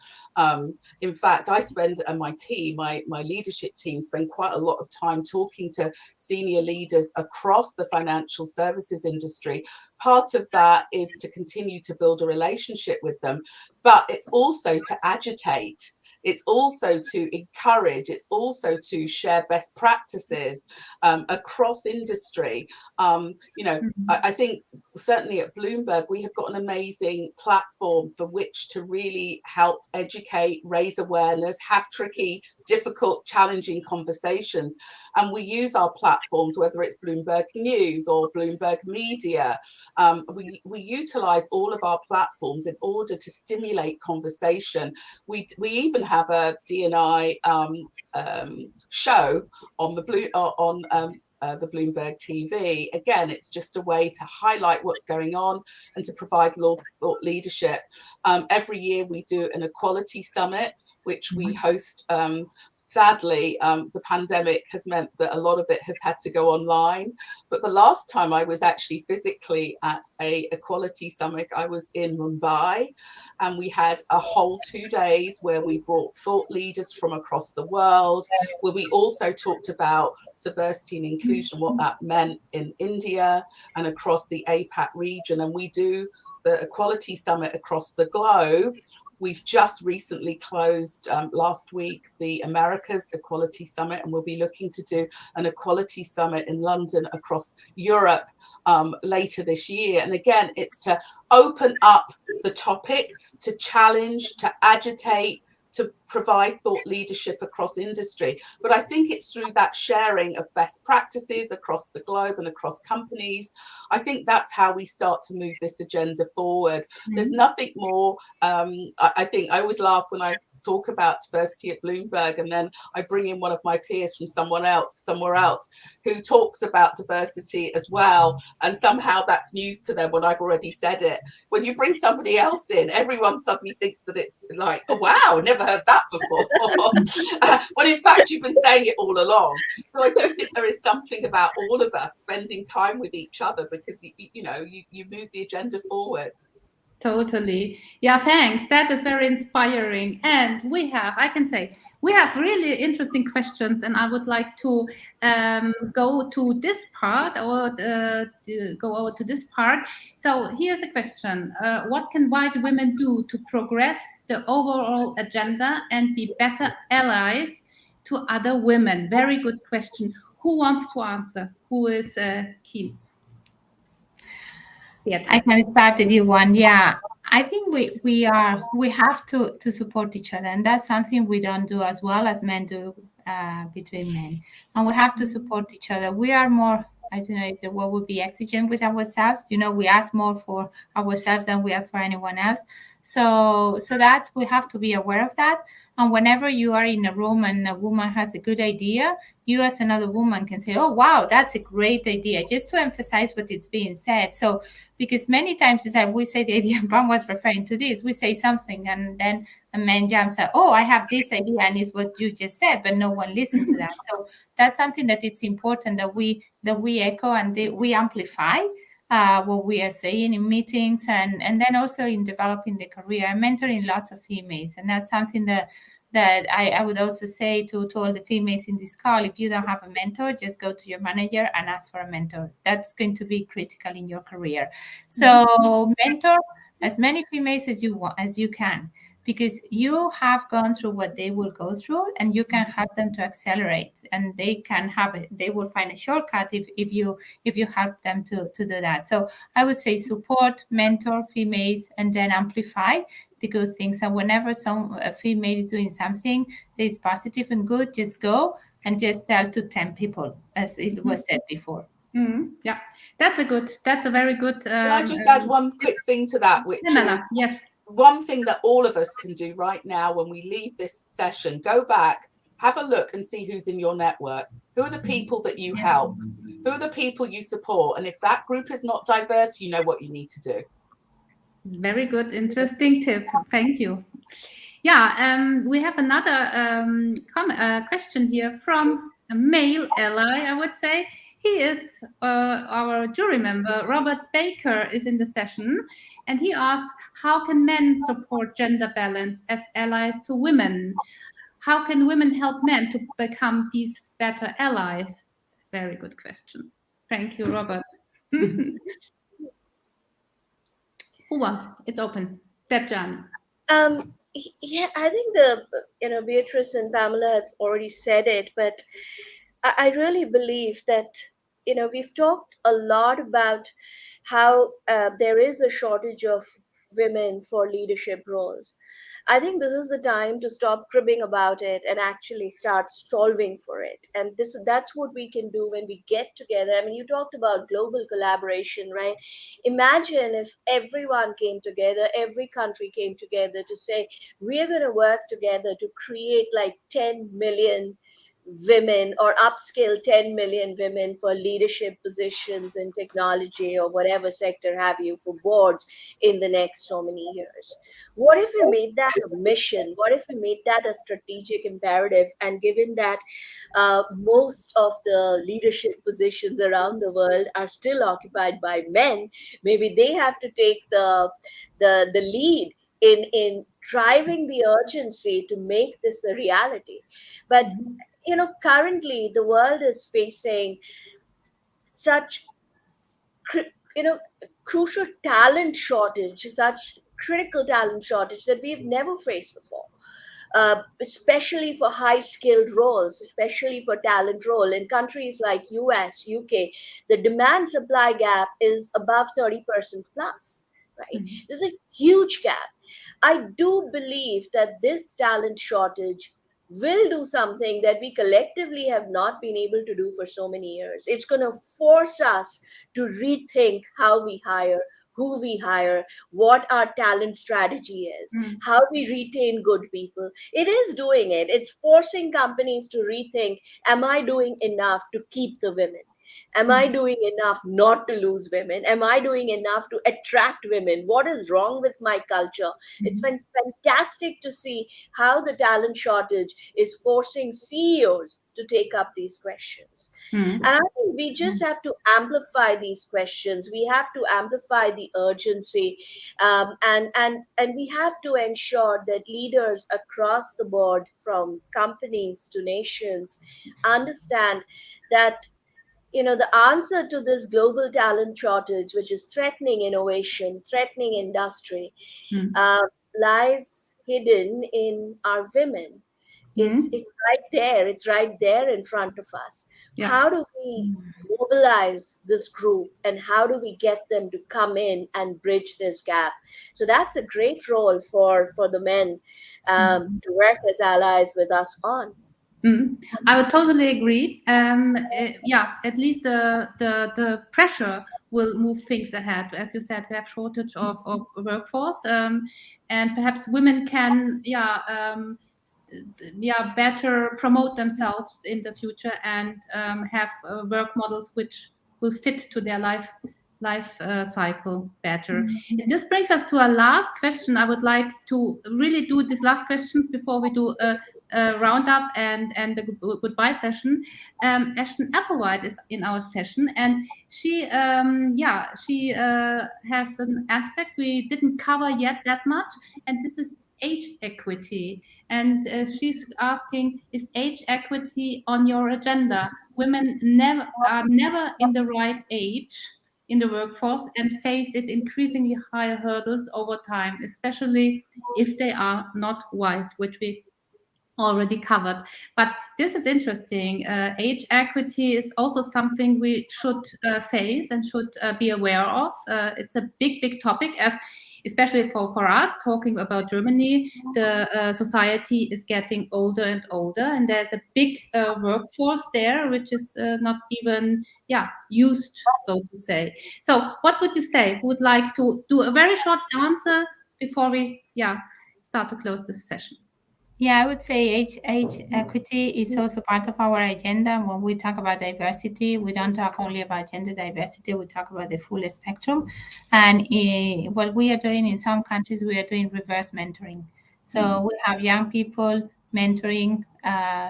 In fact, I spend, and my team, my leadership team, spend quite a lot of time talking to senior leaders across the financial services industry. Part of that is to continue to build a relationship with them, but it's also to agitate. It's also to encourage, it's also to share best practices across industry. I think certainly at Bloomberg, we have got an amazing platform for which to really help educate, raise awareness, have tricky, difficult, challenging conversations. And we use our platforms, whether it's Bloomberg News or Bloomberg Media. We utilize all of our platforms in order to stimulate conversation. We even have a D&I show on the Bloomberg TV. Again, it's just a way to highlight what's going on and to provide thought leadership. Every year we do an equality summit, which we host. Sadly, the pandemic has meant that a lot of it has had to go online. But the last time I was actually physically at a equality summit, I was in Mumbai, and we had a whole 2 days where we brought thought leaders from across the world, where we also talked about diversity and inclusion, what that meant in India and across the APAC region. And we do the Equality Summit across the globe. We've just recently closed last week the Americas Equality Summit, and we'll be looking to do an Equality Summit in London across Europe later this year. And again, it's to open up the topic, to challenge, to agitate, to provide thought leadership across industry. But I think it's through that sharing of best practices across the globe and across companies. I think that's how we start to move this agenda forward. There's nothing more. I think I always laugh when I talk about diversity at Bloomberg, and then I bring in one of my peers from somewhere else who talks about diversity as well, and somehow that's news to them when I've already said it. When you bring somebody else in, everyone suddenly thinks that it's like, oh wow, never heard that before. When in fact you've been saying it all along. So I do think there is something about all of us spending time with each other, because you move the agenda forward. Totally. Yeah, thanks. That is very inspiring. And we have really interesting questions, and I would like to go to this part, or go over to this part. So here's a question. What can white women do to progress the overall agenda and be better allies to other women? Very good question. Who wants to answer? Who is keen? I can start if you want. Yeah, I think we have to support each other, and that's something we don't do as well as men do between men. And we have to support each other. We are more, I don't know if the word would be exigent with ourselves. We ask more for ourselves than we ask for anyone else. So that's, we have to be aware of that. And whenever you are in a room and a woman has a good idea, you as another woman can say, oh, wow, that's a great idea, just to emphasize what is being said. So, because many times it's like we say the idea, Pam was referring to this, we say something and then a man jumps out, oh, I have this idea, and it's what you just said, but no one listened to that. So that's something that it's important that we echo and we amplify what we are saying in meetings, and then also in developing the career. I'm mentoring lots of females, and that's something that I would also say to all the females in this call: if you don't have a mentor, just go to your manager and ask for a mentor. That's going to be critical in your career. So mentor as many females as you can, because you have gone through what they will go through, and you can help them to accelerate, and they will find a shortcut if you help them to do that. So I would say support, mentor females, and then amplify the good things. And whenever a female is doing something that is positive and good, just go and just tell to 10 people, as it was said before. Yeah, that's a very good. Can I just add one quick thing to that, which is yes. One thing that all of us can do right now when we leave this session: go back, have a look and see who's in your network. Who are the people that you help? Who are the people you support? And if that group is not diverse, you know what you need to do. Very good, interesting tip. Thank you. Yeah, we have another question here from a male ally, I would say. He is our jury member. Robert Baker is in the session, and he asks, how can men support gender balance as allies to women? How can women help men to become these better allies? Very good question. Thank you, Robert. Who wants? It's open. Debjan. Yeah, I think Beatrice and Pamela have already said it, but I really believe that we've talked a lot about how there is a shortage of women for leadership roles. I think this is the time to stop cribbing about it and actually start solving for it. And that's what we can do when we get together. I mean, you talked about global collaboration, right? Imagine if everyone came together, every country came together to say, we are going to work together to create like 10 million women or upskill 10 million women for leadership positions in technology or whatever sector have you, for boards in the next so many years. What if we made that a mission? What if we made that a strategic imperative? And given that most of the leadership positions around the world are still occupied by men, maybe they have to take the lead in driving the urgency to make this a reality. But currently the world is facing such crucial talent shortage, such critical talent shortage that we've never faced before. Especially for high skilled roles, especially for talent role in countries like US, UK, the demand supply gap is above 30% plus, right? There's a huge gap. I do believe that this talent shortage will do something that we collectively have not been able to do for so many years. It's going to force us to rethink how we hire, who we hire, what our talent strategy is, how we retain good people. It is doing it. It's forcing companies to rethink, am I doing enough to keep the women? Am I doing enough not to lose women? Am I doing enough to attract women? What is wrong with my culture? It's fantastic to see how the talent shortage is forcing CEOs to take up these questions. And I think we just have to amplify these questions. We have to amplify the urgency, and we have to ensure that leaders across the board, from companies to nations, understand that the answer to this global talent shortage, which is threatening innovation, threatening industry, lies hidden in our women. It's right there. It's right there in front of us. Yeah. How do we mobilize this group, and how do we get them to come in and bridge this gap? So that's a great role for the men to work as allies with us on. I would totally agree. At least the pressure will move things ahead. As you said, we have shortage of workforce, and perhaps women can better promote themselves in the future and have work models which will fit to their life cycle better. And this brings us to our last question. I would like to really do these last questions before we do a roundup and the goodbye session. Ashton Applewhite is in our session, and she has an aspect we didn't cover yet that much, and this is age equity. And she's asking, is age equity on your agenda? Women are never in the right age in the workforce and face it increasingly higher hurdles over time, especially if they are not white, which we already covered. But this is interesting. Age equity is also something we should face and should be aware of. It's a big topic, as especially for us talking about Germany. The society is getting older and older, and there's a big workforce there, which is not even used, so to say. So what would you say? Would like to do a very short answer before we start to close this session? Yeah, I would say age equity is also part of our agenda. When we talk about diversity, we don't talk only about gender diversity, we talk about the full spectrum. And what we are doing in some countries, we are doing reverse mentoring. So we have young people mentoring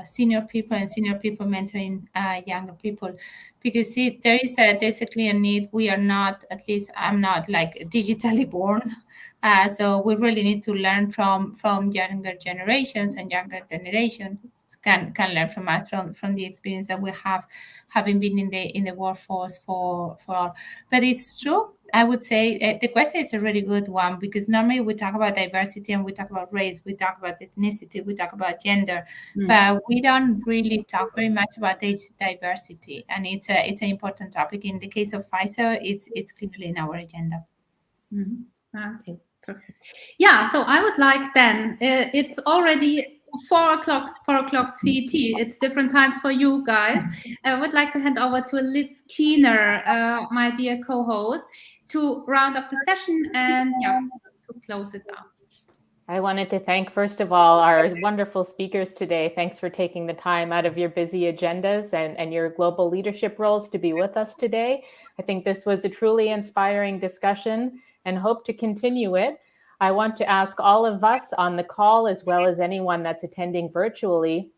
senior people and senior people mentoring younger people, because there's a clear need. We are not, at least I'm not, like digitally born, so we really need to learn from younger generations, and younger generations can learn from us, from the experience that we have, having been in the workforce for all. But it's true, I would say the question is a really good one, because normally we talk about diversity and we talk about race, we talk about ethnicity, we talk about gender, but we don't really talk very much about diversity, and it's an important topic. In the case of Pfizer, it's clearly in our agenda. Okay, perfect. Yeah, so I would like then, it's already 4 o'clock CET. It's different times for you guys. I would like to hand over to Liz Keener, my dear co-host, to round up the session and to close it down. I wanted to thank, first of all, our wonderful speakers today. Thanks for taking the time out of your busy agendas and your global leadership roles to be with us today. I think this was a truly inspiring discussion and hope to continue it. I want to ask all of us on the call, as well as anyone that's attending virtually,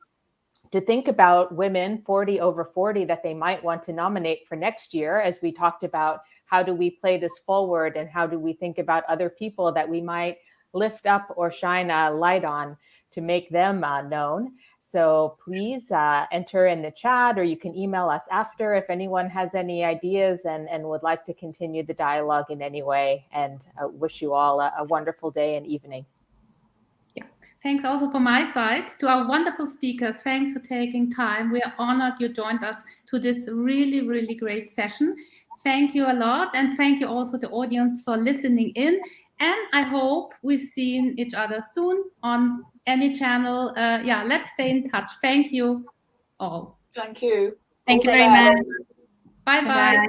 to think about women 40 over 40 that they might want to nominate for next year. As we talked about, how do we play this forward, and how do we think about other people that we might lift up or shine a light on to make them known. So please enter in the chat, or you can email us after if anyone has any ideas and would like to continue the dialogue in any way. And wish you all a wonderful day and evening. Yeah, thanks also from my side to our wonderful speakers. Thanks for taking time. We are honored you joined us to this really, really great session. Thank you a lot. And thank you also to the audience for listening in. And I hope we see each other soon on any channel. Let's stay in touch. Thank you all. Thank you. Thank you very much. Bye-bye.